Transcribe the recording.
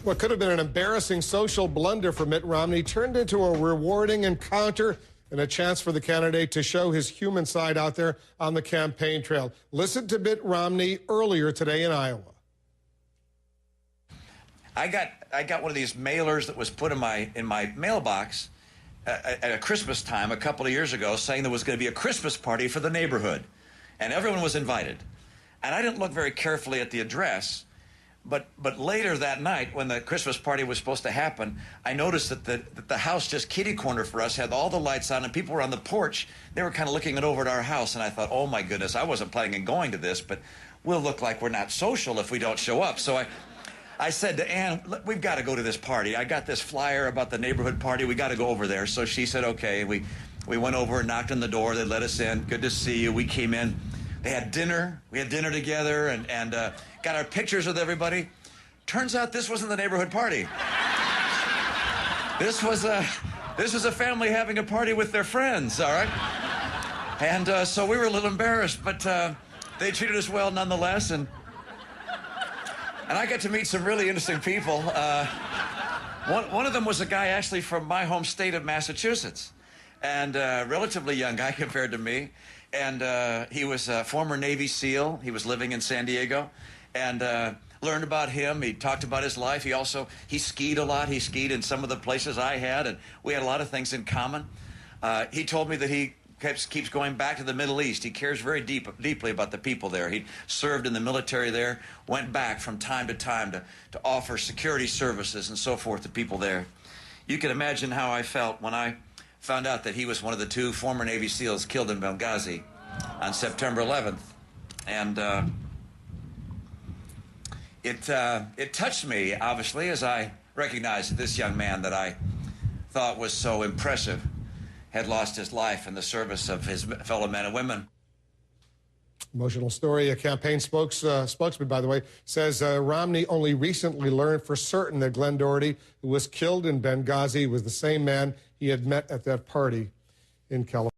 What could have been an embarrassing social blunder for Mitt Romney turned into a rewarding encounter and a chance for the candidate to show his human side out there on the campaign trail. Listen to Mitt Romney earlier today in Iowa. I got one of these mailers that was put in my mailbox at a Christmas time a couple of years ago, saying there was going to be a Christmas party for the neighborhood, and everyone was invited. And I didn't look very carefully at the address, but later that night, when the Christmas party was supposed to happen, I noticed that the house just kitty corner for us had all the lights on, and people were on the porch. They were kind of looking over at our house, and I thought, oh my goodness, I wasn't planning on going to this, but we'll look like we're not social if we don't show up. So I said to Ann, we've got to go to this party. I got this flyer about the neighborhood party. We got to go over there. So she said, okay. We went over and knocked on the door. They let us in. Good to see you. We came in. They had dinner. We had dinner together and got our pictures with everybody. Turns out this wasn't the neighborhood party. This was a family having a party with their friends, all right? And so we were a little embarrassed, but they treated us well nonetheless. And I got to meet some really interesting people. One of them was a guy actually from my home state of Massachusetts, and a relatively young guy compared to me. And he was a former Navy SEAL. He was living in San Diego, and learned about him. He talked about his life. He skied a lot. He skied in some of the places I had, and we had a lot of things in common. He told me that he keeps going back to the Middle East. He cares very deeply about the people there. He served in the military there, went back from time to time to offer security services and so forth to people there. You can imagine how I felt when I found out that he was one of the two former Navy SEALs killed in Benghazi on September 11th. And it touched me, obviously, as I recognized that this young man that I thought was so impressive had lost his life in the service of his fellow men and women. Emotional story. A campaign spokesman, by the way, says Romney only recently learned for certain that Glenn Doherty, who was killed in Benghazi, was the same man he had met at that party in California.